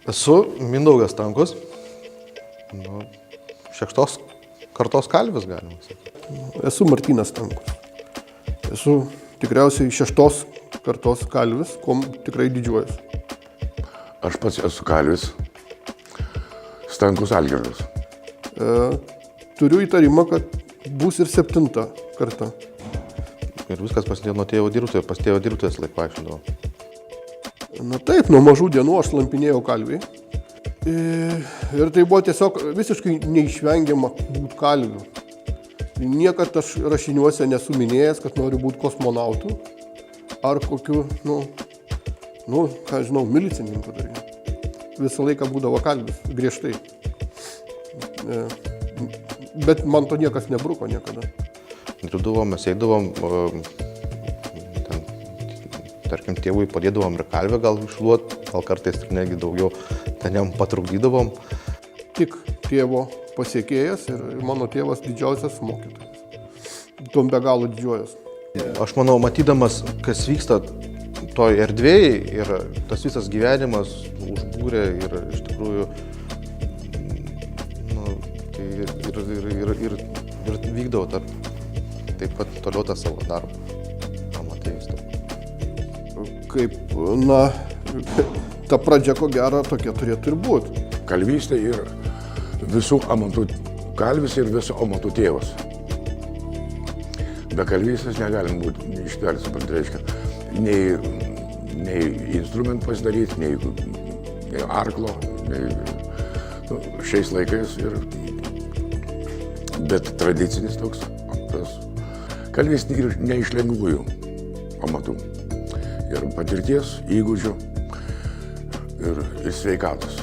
Esu Mindaugas Stankus, šeštos kartos kalvis, galima sakyti. Esu Martynas Stankus. Esu tikriausiai šeštos kartos kalvis, kuom tikrai didžiuojuosi. Aš pats esu kalvis, Stankus Algirdas. Turiu įtarimą, kad bus ir septinta karta. Ir viskas prasidėjo nuo tėvo dirbtuvės, pas tėvo dirbtuvės laik vaikščiodavo. Na taip, nuo mažų dienų aš slampinėjau kalviai. Ir tai buvo tiesiog visiškai neišvengiama būti kalviu. Niekad aš rašiniuose nesu minėjęs, kad noriu būti kosmonautu ar kokiu, ką žinau, milicininku dar. Visą laiką būdavo kalvis, griežtai. Bet man to niekas nebruko niekada. Dirbdavom, mes eidavom, tarkim, tėvui padėdavom ir kalvę gal išluot, gal kartais ir netgi daugiau ten jam patrukdydavom. Tik tėvo pasiekėjas ir mano tėvas didžiausias mokytojas. Tuom be galo didžiuojas. Aš manau, matydamas, kas vyksta toj erdvėje ir tas visas gyvenimas užbūrė ir iš tikrųjų tai ir vykdavo taip pat toliau tą savo darbą. Kaip, ta pradžia ko gero tokia turėtų ir būti. Kalvystė ir visų amatų kalvis ir visų amatų tėvas. Be kalvystės negalim būti ištverti, reiškia, nei instrumentų pasidaryti, nei arklo, šiais laikais bet tradicinis toks. Kalvys ne iš lengvųjų amatų. Ir patirties, įgūdžių ir sveikatos.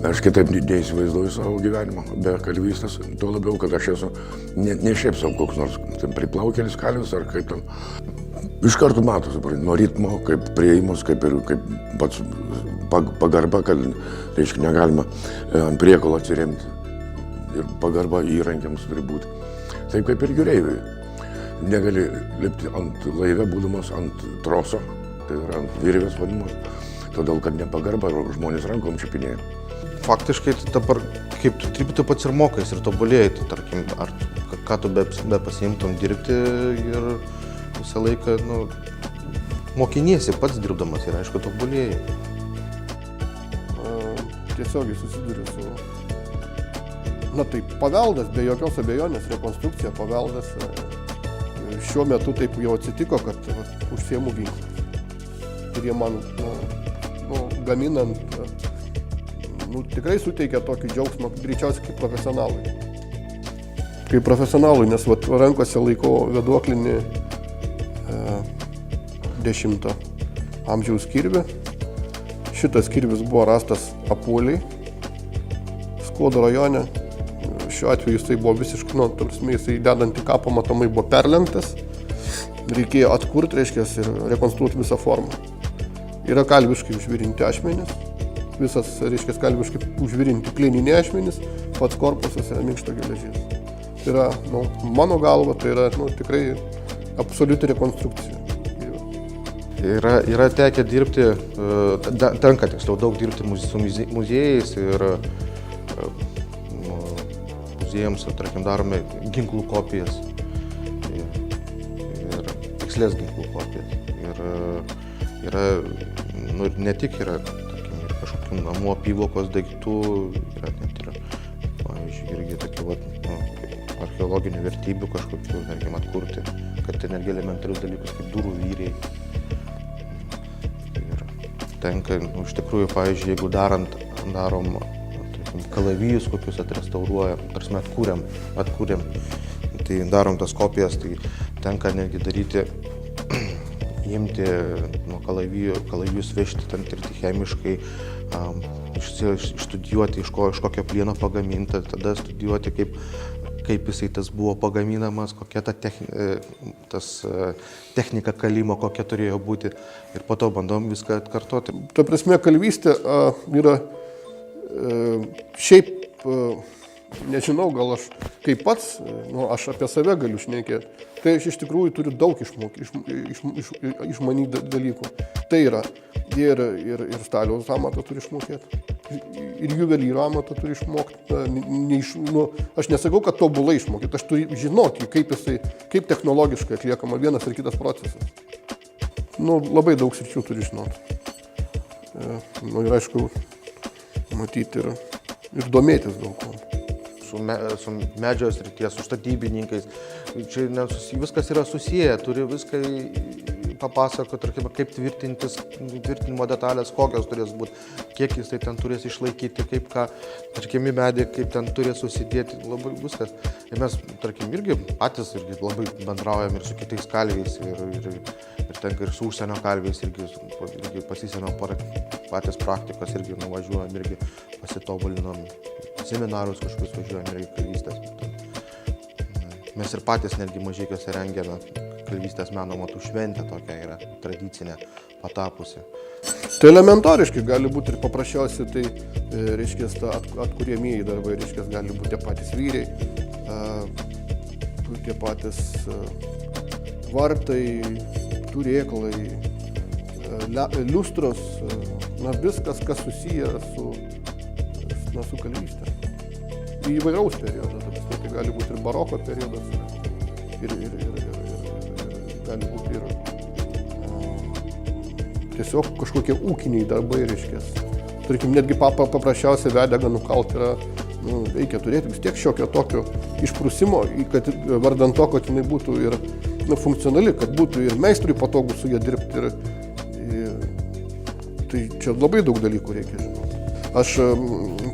Aš kitaip neįsivaizduoju savo gyvenimą be kalvystės, tuo labiau, kad aš esu ne šiaip savo koks nors priplaukėlis kalvis ar kaip ten. Iš karto matosi, nuo ritmo, kaip priėjimus, kaip pats pagarba, kad, reiškia, negalima ant priekalo atsiremti. Ir pagarba įrankiams turi būti. Taip kaip ir jūreiviui. Negali lipti ant laive, būdamas ant troso, tai yra ant virvės vadinamos, todėl kad nepagarba žmonės rankom čiupinėja. Faktiškai dabar, kaip tu pats ir mokais ir tobulėjai, tai tarkim, ar ką tu be pasiimtum dirbti ir visą laiką, mokiniesi pats dirbdamas ir aišku tobulėjai. Tiesiogiai susiduriu su, tai paveldas, be jokios abejonės, rekonstrukcija, paveldas. Šiuo metu taip jau atsitiko, kad užsiemu ginklais. Ir jie man, gaminant, tikrai suteikia tokį džiaugsmą, greičiausiai kaip profesionalui. Kaip profesionalui, nes rankose laikau vėduoklinį 10 amžiaus kirvį. Šitas kirvis buvo rastas Apuliai, Skuodo rajone. Šiuo atveju jisai buvo visiškai, jisai dedant į kapą matomai buvo perlenktas. Reikėjo atkurti, reiškia, ir rekonstruoti visą formą. Yra kalviškai užvirinti ašmenys. Visas, reiškia, kalviškai užvirinti plieniniai ašmenys, pats korpusas yra minkšto geležies. Tai yra, mano galva, tai yra tikrai absoliuti rekonstrukcija. Yra tekę dirbti, tenka tiksliau daug dirbti su muziejais ir muziejams, tarkim, darome ginklų kopijas ir tikslės ginklų kopijas. Ir yra, ne tik yra, tarkim, ir kažkokių namų apyvokos daiktų, yra net ir, pavyzdžiui, irgi tokių archeologinių vertybių kažkokių, tarkim, atkurti, kad ten netgi elementarius dalykus kaip durų vyriai. Ir tenka, iš tikrųjų, pavyzdžiui, jeigu darom kalavijus kokius atrestauruojam, tarsi atkūrėm, tai darom tas kopijas, tai tenka netgi daryti, imti nuo kalavijus vežti, ten tirti chemiškai, išstudijuoti, iš kokio plieno pagaminta, tada studijuoti, kaip jisai tas buvo pagaminamas, kokia ta technika kalimo, kokia turėjo būti ir po to bandom viską atkartoti. Ta prasme, kalvystė yra šiaip nežinau, gal aš kaip pats, aš apie save galiu šnekėti, tai aš iš tikrųjų turiu daug išmanyti dalykų. Tai yra ir staliaus amatą turi išmokėti, ir juvelyro amatą turi išmokti. Aš nesakau, kad tobulai išmokyti, aš turiu žinoti, kaip technologiškai atliekama vienas ir kitas procesas. Labai daug sričių turi žinoti. Ir aišku, matyti ir domėtis daug ko. Su medžio srities, su statybininkais. Čia viskas yra susiję, turi viską papasakoti, kaip tvirtinimo detalės, kokios turės būti, kiek jis ten turės išlaikyti, kaip ką, tarkim, į medį, kaip ten turės susidėti, labai viskas. Ir mes, tarkim, irgi patys labai bendraujam ir su kitais kalviais, ir tenka ir su užsienio kalviais, irgi pasisėmėm patys praktikos, irgi nuvažiuojam, irgi pasitobulinam, seminarus kažkokius važiuojam, irgi kalvystės. Mes ir patys netgi Mažeikiuose rengiame kalvystės meno amatų šventė, tokia yra tradicinė patapusi. Tai elementariškai gali būti ir paprasčiausiai, tai reiškia, atkuriamieji darbai, reiškia, gali būti tie patys vyriai, tie patys vartai, turėklai, liustros, viskas, kas susiję su kalvystė. Įvairaus periodo, tai gali būti ir baroko periodas, ir gali būti ir tiesiog kažkokie ūkiniai darbai, reiškia. Tarkim, netgi paprasčiausiai vedegą nukalt yra, reikia turėti vis tiek šiokio tokio išprusimo, kad vardant to, kad jinai būtų ir funkcionali, kad būtų ir meistrui patogu su ja dirbti. Tai čia labai daug dalykų reikia žinoti. Aš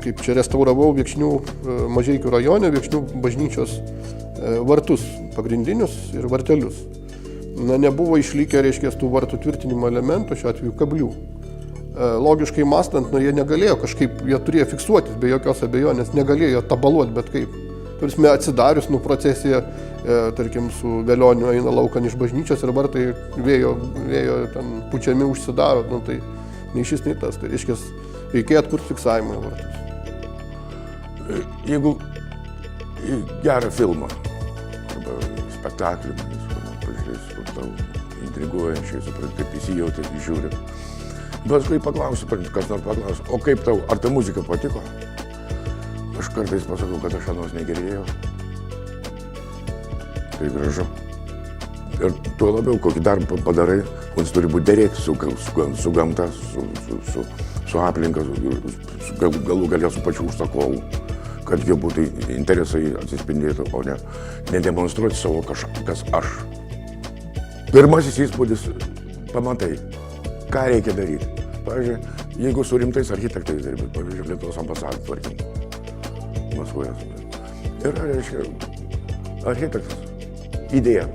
kaip čia restauravau Viekšnių Mažeikių rajone, Viekšnių bažnyčios vartus pagrindinius ir vartelius. Nebuvo išlikę, reiškia, tų vartų tvirtinimo elementų, šiuo atveju kablių. Logiškai mąstant, jie negalėjo kažkaip, jie turėjo fiksuotis, be jokios abejonės, negalėjo tabaluoti bet kaip. Turime atsidarius, procesija, tarkim, su velioniu eina laukan iš bažnyčios ir vartai vėjo ten pučiami užsidaro, tai nei šis, nei tas. Tai reiškia, reikėjo atkurti fiksavimą į vartus. Jeigu gerą filmą arba spektaklį, intriguojančiai, supranti, kaip įsijauti, žiūri. Paskui paklausiu, kas nors paklausiu, o kaip tau, ar ta muzika patiko? Aš kartais pasakau, kad aš anos negerėjau. Tai gražu. Ir tuo labiau, kokį darbą padarai, jis turi būti derėti su gamta, su aplinka, galų galia su pačiu užsakovu, kad jie būtų interesai atsispindėtų, o ne demonstruoti savo kas aš. Pirmasis įspūdis, pamatai, ką reikia daryti. Pavyzdžiui, jeigu su rimtais architektais dirbi, pavyzdžiui, Lietuvos ambasadą tvarkim, Maskvoje. Ir, reiškia, architektas, idėja.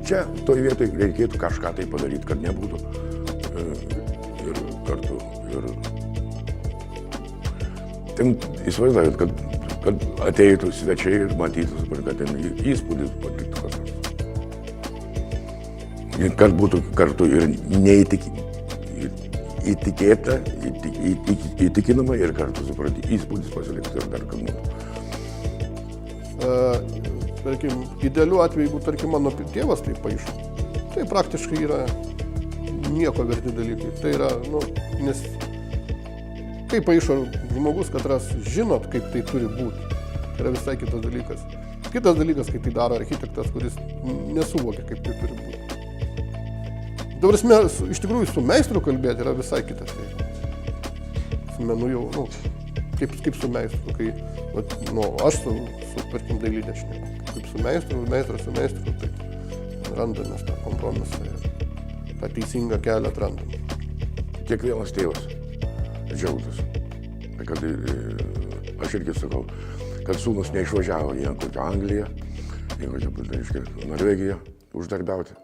Čia, toj vietoj reikėtų kažką tai padaryti, kad nebūtų. Ir kartu. Ten įsivaizduojat, kad ateitų svečiai ir matytų, kad ten įspūdis paliktų kas nors. Kad būtų kartu ir įtikėta, įtikinama ir kartu, supranti, įspūdis pasiliktų ir dar kad būtų. Tarkim, idealiu atveju, jeigu, tarkim, mano tėvas tai paišo, tai praktiškai yra nieko verti dalykai. Tai yra, nes kaip paišo žmogus, katras žinot, kaip tai turi būti. Tai yra visai kitas dalykas. Kitas dalykas, kaip tai daro architektas, kuris nesuvokia, kaip tai turi būti. Dabar iš tikrųjų su meistru kalbėti yra visai kitas. Su menu jau, kaip su meistru, kai aš su tarkim, dailidė šneku. Kaip su meistru, tai randamės tą kompromisą ir tą teisingą kelią atrandam. Kiekvienas tėvas džiaugtųsi, kad aš irgi sakau, kad sūnus neišvažiavo į Angliją, į Norvegiją uždarbiauti.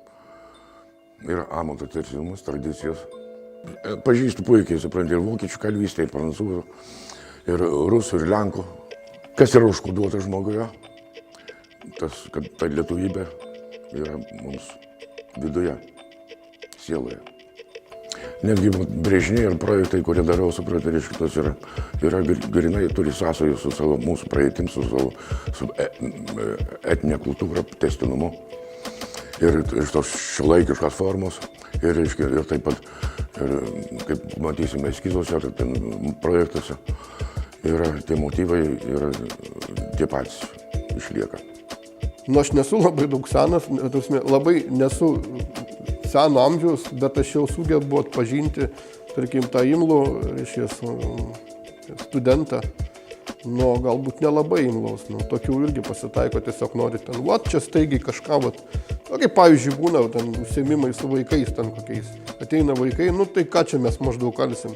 Yra amato tęsimas, tradicijos. Pažįstu puikiai, supranti, ir vokiečių kalvystę, ir prancūzų, ir rusų, ir lenkų. Kas yra užkoduota žmoguje? Kad ta lietuvybė yra mums viduje, sieloje. netgi brėžiniai ir projektai, kurie dariau, supratau, reiškia, tas yra grinai, turi sąsajų su savo mūsų praeitim, su savo etinė kultūra, tęstinumu. Ir iš tos šiuolaikiškos formos. Ir, reiškia, ir taip pat, ir, kaip matysime eskizuose ar ten projektuose, yra tie motyvai ir tie patys išlieka. Nu, aš nesu labai daug senas, labai nesu seno amžiaus, bet aš jau sugebu atpažinti, tarkim, tą imlų, reiškia, studentą, nu, galbūt nelabai imlaus, nu, tokių irgi pasitaiko, tiesiog nori ten, čia staigiai kažką, kaip pavyzdžiui būna, ten užsiėmimai su vaikais, ten kokiais, ateina vaikai, nu, tai ką čia mes maždaug kalsim.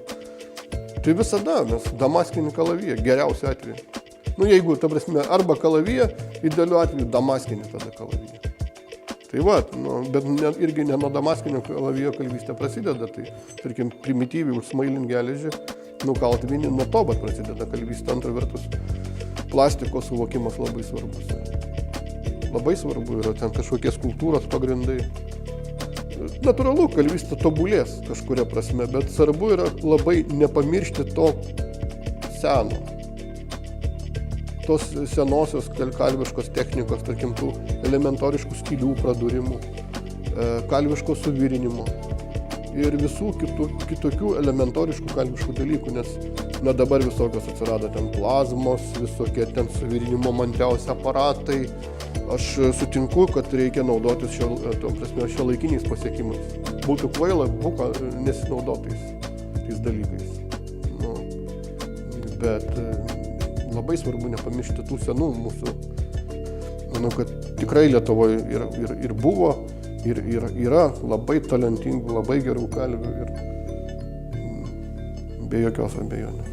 Tai visada mes damaskinį kalaviją, geriausiu atveju. Nu, jeigu, ta prasme, arba kalaviją, idealiu atveju damaskinį tada kalaviją. Tai va, nu, bet irgi ne nuo damaskinio kalavijo kalvystė prasideda, tai, tarkim, primityviai užsmailint geležį, nukalt vinį, nuo to bet prasideda kalvystė. Antra vertus, plastiko suvokimas labai svarbus. Labai svarbu yra ten kažkokie skulptūros pagrindai. Natūralu, kalvystė tobulės kažkuria prasme, bet svarbu yra labai nepamiršti to seno. Tos senosios kalviškos technikos, tarkim, tų elementoriškų skylių pradūrimų, kalviško suvirinimo ir visų kitokių elementoriškų kalviškų dalykų, nes dabar visokios atsirado ten plazmos, visokie ten suvirinimo mantiausi aparatai. Aš sutinku, kad reikia naudotis šiuolaikiniais pasiekimais. Būtų kvaila nesinaudotais dalykais. Nu, bet labai svarbu nepamiršti tų senų mūsų. Manau, kad tikrai Lietuvoje ir buvo, ir yra labai talentingų, labai gerų kalvių ir be jokios abejonės.